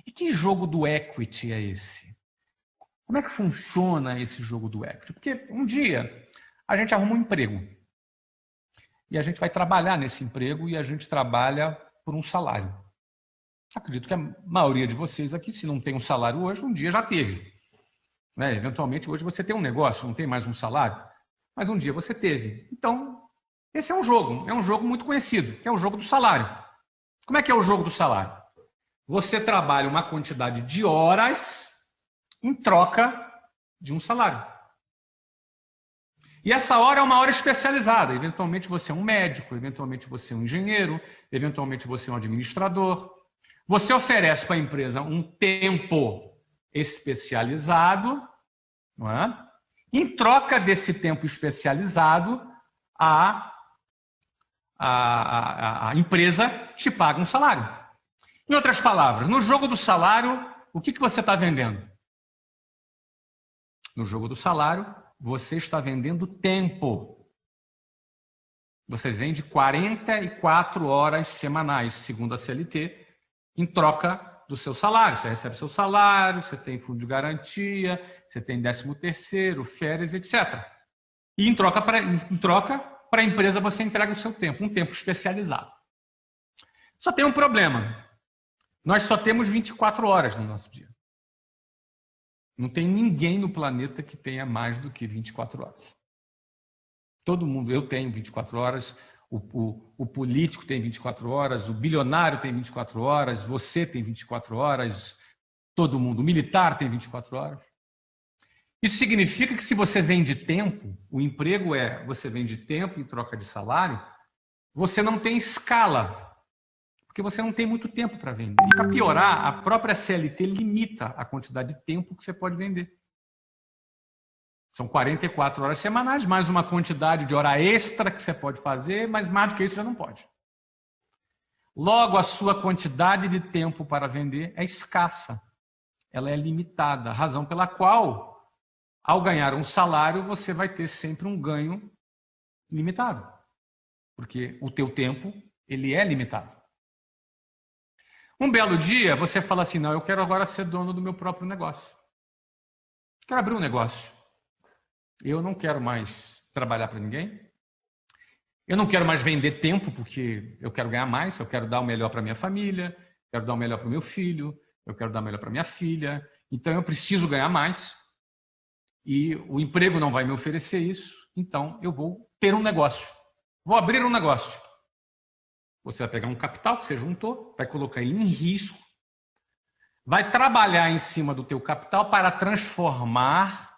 E que jogo do equity é esse? Como é que funciona esse jogo do equity? Porque um dia a gente arruma um emprego e a gente vai trabalhar nesse emprego e a gente trabalha por um salário. Acredito que a maioria de vocês aqui, se não tem um salário hoje, um dia já teve. Né? Eventualmente, hoje você tem um negócio, não tem mais um salário, mas um dia você teve. Então, esse é um jogo muito conhecido, que é o jogo do salário. Como é que é o jogo do salário? Você trabalha uma quantidade de horas em troca de um salário. E essa hora é uma hora especializada. Eventualmente você é um médico, eventualmente você é um engenheiro, eventualmente você é um administrador. Você oferece para a empresa um tempo especializado, não é? Em troca desse tempo especializado, a empresa te paga um salário. Em outras palavras, no jogo do salário, o que você está vendendo? No jogo do salário, você está vendendo tempo. Você vende 44 horas semanais, segundo a CLT, em troca do seu salário. Você recebe seu salário, você tem fundo de garantia, você tem 13º, férias, etc. E em troca, para a empresa, você entrega o seu tempo, um tempo especializado. Só tem um problema. Nós só temos 24 horas no nosso dia. Não tem ninguém no planeta que tenha mais do que 24 horas. Todo mundo, eu tenho 24 horas, o político tem 24 horas, o bilionário tem 24 horas, você tem 24 horas, todo mundo, o militar tem 24 horas. Isso significa que se você vende tempo, o emprego você vende tempo em troca de salário, você não tem escala, porque você não tem muito tempo para vender. E para piorar, a própria CLT limita a quantidade de tempo que você pode vender. São 44 horas semanais, mais uma quantidade de hora extra que você pode fazer, mas mais do que isso já não pode. Logo, a sua quantidade de tempo para vender é escassa. Ela é limitada, razão pela qual, ao ganhar um salário, você vai ter sempre um ganho limitado. Porque o teu tempo, ele é limitado. Um belo dia, você fala assim, não, eu quero agora ser dono do meu próprio negócio. Quero abrir um negócio. Eu não quero mais trabalhar para ninguém. Eu não quero mais vender tempo, porque eu quero ganhar mais. Eu quero dar o melhor para minha família, quero dar o melhor para o meu filho, eu quero dar o melhor para minha filha. Então, eu preciso ganhar mais. E o emprego não vai me oferecer isso. Então, eu vou ter um negócio. Vou abrir um negócio. Você vai pegar um capital que você juntou, vai colocar ele em risco, vai trabalhar em cima do teu capital para transformar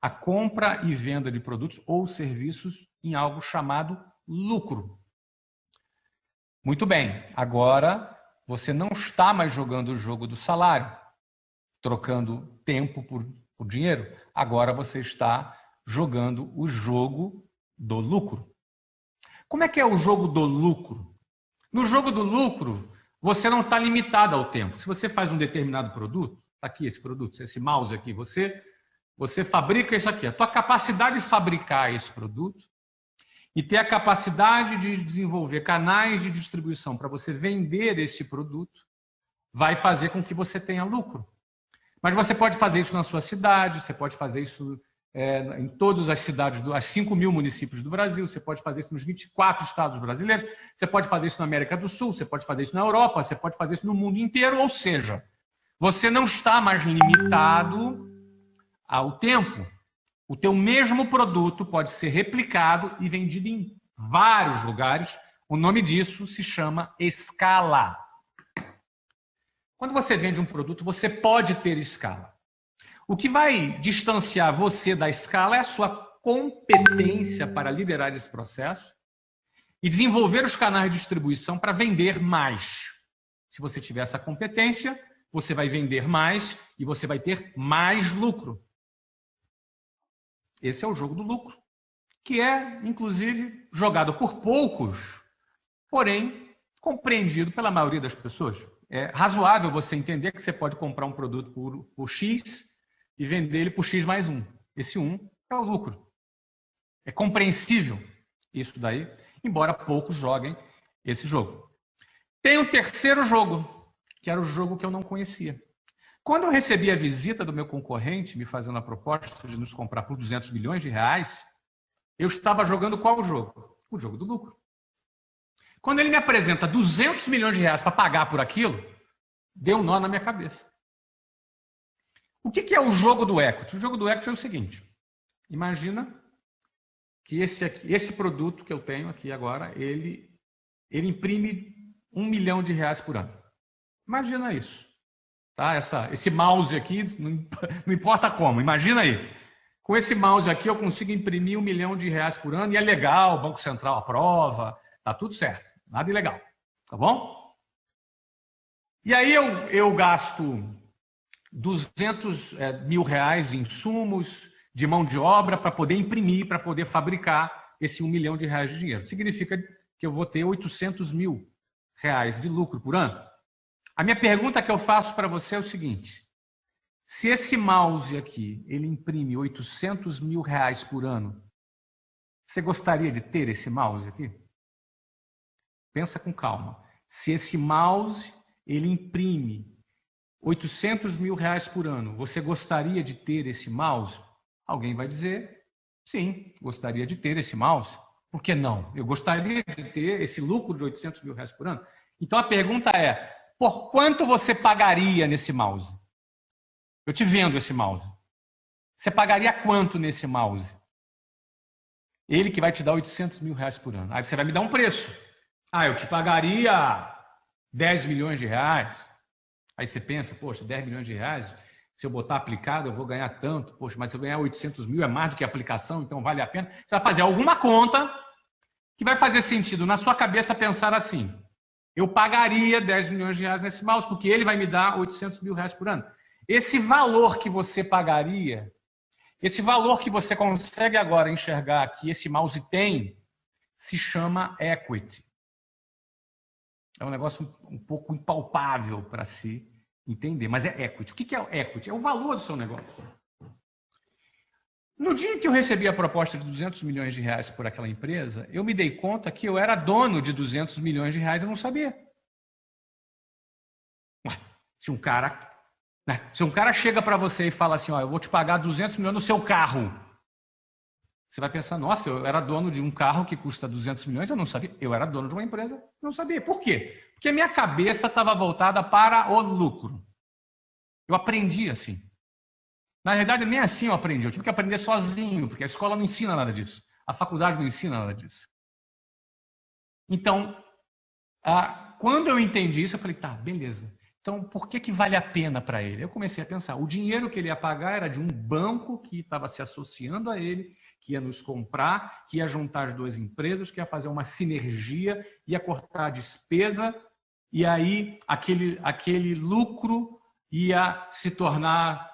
a compra e venda de produtos ou serviços em algo chamado lucro. Muito bem, agora você não está mais jogando o jogo do salário, trocando tempo por dinheiro. Agora você está jogando o jogo do lucro. Como é que é o jogo do lucro? No jogo do lucro, você não está limitado ao tempo. Se você faz um determinado produto, está aqui esse produto, esse mouse aqui, você fabrica isso aqui. A tua capacidade de fabricar esse produto e ter a capacidade de desenvolver canais de distribuição para você vender esse produto vai fazer com que você tenha lucro. Mas você pode fazer isso na sua cidade, você pode fazer isso em todas as cidades, as 5.000 municípios do Brasil, você pode fazer isso nos 24 estados brasileiros, você pode fazer isso na América do Sul, você pode fazer isso na Europa, você pode fazer isso no mundo inteiro, ou seja, você não está mais limitado ao tempo. O teu mesmo produto pode ser replicado e vendido em vários lugares. O nome disso se chama escala. Quando você vende um produto, você pode ter escala. O que vai distanciar você da escala é a sua competência para liderar esse processo e desenvolver os canais de distribuição para vender mais. Se você tiver essa competência, você vai vender mais e você vai ter mais lucro. Esse é o jogo do lucro, que é, inclusive, jogado por poucos, porém, compreendido pela maioria das pessoas. É razoável você entender que você pode comprar um produto por X e vender ele por X mais 1. Esse 1 é o lucro. É compreensível isso daí, embora poucos joguem esse jogo. Tem um terceiro jogo, que era o jogo que eu não conhecia. Quando eu recebi a visita do meu concorrente, me fazendo a proposta de nos comprar por 200 milhões de reais, eu estava jogando qual jogo? O jogo do lucro. Quando ele me apresenta 200 milhões de reais para pagar por aquilo, deu um nó na minha cabeça. O que é o jogo do equity? O jogo do equity é o seguinte. Imagina que esse produto que eu tenho aqui agora, ele imprime 1 milhão de reais por ano. Imagina isso. Tá? Esse mouse aqui, não importa como, imagina aí. Com esse mouse aqui eu consigo imprimir 1 milhão de reais por ano e é legal, o Banco Central aprova, tá tudo certo, nada ilegal, tá bom? E aí eu gasto 200 mil reais em insumos, de mão de obra para poder imprimir, para poder fabricar esse 1 milhão de reais de dinheiro. Significa que eu vou ter 800 mil reais de lucro por ano. A minha pergunta que eu faço para você é o seguinte: se esse mouse aqui, ele imprime 800 mil reais por ano, você gostaria de ter esse mouse aqui? Pensa com calma. Se esse mouse, ele imprime 800 mil reais por ano, você gostaria de ter esse mouse? Alguém vai dizer, sim, gostaria de ter esse mouse. Por que não? Eu gostaria de ter esse lucro de 800 mil reais por ano. Então a pergunta é, por quanto você pagaria nesse mouse? Eu te vendo esse mouse. Você pagaria quanto nesse mouse? Ele que vai te dar 800 mil reais por ano. Aí você vai me dar um preço. Eu te pagaria 10 milhões de reais. Aí você pensa, poxa, 10 milhões de reais, se eu botar aplicado eu vou ganhar tanto. Poxa, mas se eu ganhar 800 mil é mais do que a aplicação, então vale a pena. Você vai fazer alguma conta que vai fazer sentido na sua cabeça pensar assim: eu pagaria 10 milhões de reais nesse mouse, porque ele vai me dar 800 mil reais por ano. Esse valor que você pagaria, esse valor que você consegue agora enxergar que esse mouse tem, se chama equity. É um negócio um pouco impalpável para se entender, mas é equity. O que é o equity? É o valor do seu negócio. No dia em que eu recebi a proposta de 200 milhões de reais por aquela empresa, eu me dei conta que eu era dono de 200 milhões de reais e eu não sabia. Se um cara chega para você e fala assim, eu vou te pagar 200 milhões no seu carro, você vai pensar, nossa, eu era dono de um carro que custa 200 milhões, eu não sabia. Eu era dono de uma empresa, não sabia. Por quê? Porque a minha cabeça estava voltada para o lucro. Eu aprendi assim. Na verdade, nem assim eu aprendi. Eu tive que aprender sozinho, porque a escola não ensina nada disso. A faculdade não ensina nada disso. Então, quando eu entendi isso, eu falei, tá, beleza. Então, por que vale a pena para ele? Eu comecei a pensar, o dinheiro que ele ia pagar era de um banco que estava se associando a ele, que ia nos comprar, que ia juntar as duas empresas, que ia fazer uma sinergia, ia cortar a despesa, e aí aquele lucro ia se tornar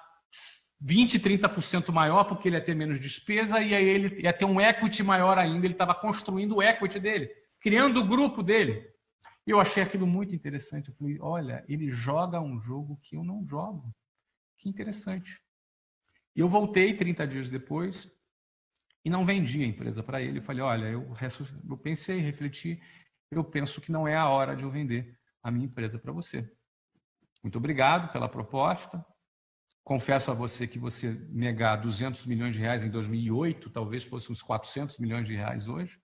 20%, 30% maior, porque ele ia ter menos despesa, e aí ele ia ter um equity maior ainda, ele estava construindo o equity dele, criando o grupo dele. Eu achei aquilo muito interessante. Eu falei, olha, ele joga um jogo que eu não jogo. Que interessante. E eu voltei 30 dias depois e não vendi a empresa para ele. Eu falei, olha, eu pensei, refleti, eu penso que não é a hora de eu vender a minha empresa para você. Muito obrigado pela proposta. Confesso a você que você negar 200 milhões de reais em 2008, talvez fosse uns 400 milhões de reais hoje.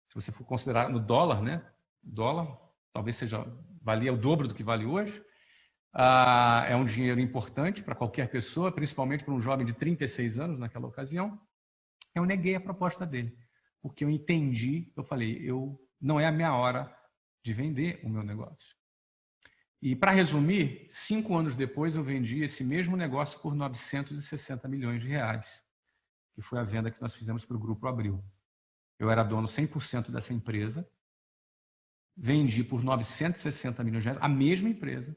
Se você for considerar no dólar, né? Dólar, talvez valia o dobro do que vale hoje. É um dinheiro importante para qualquer pessoa, principalmente para um jovem de 36 anos naquela ocasião. Eu neguei a proposta dele, porque eu entendi, eu falei, não é a minha hora de vender o meu negócio. E, para resumir, 5 anos depois eu vendi esse mesmo negócio por 960 milhões de reais, que foi a venda que nós fizemos para o Grupo Abril. Eu era dono 100% dessa empresa, vendi por 960 milhões de reais a mesma empresa,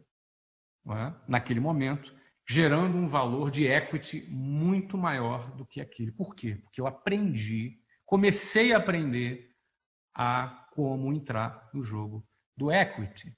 naquele momento, gerando um valor de equity muito maior do que aquele. Por quê? Porque eu comecei a aprender a como entrar no jogo do equity.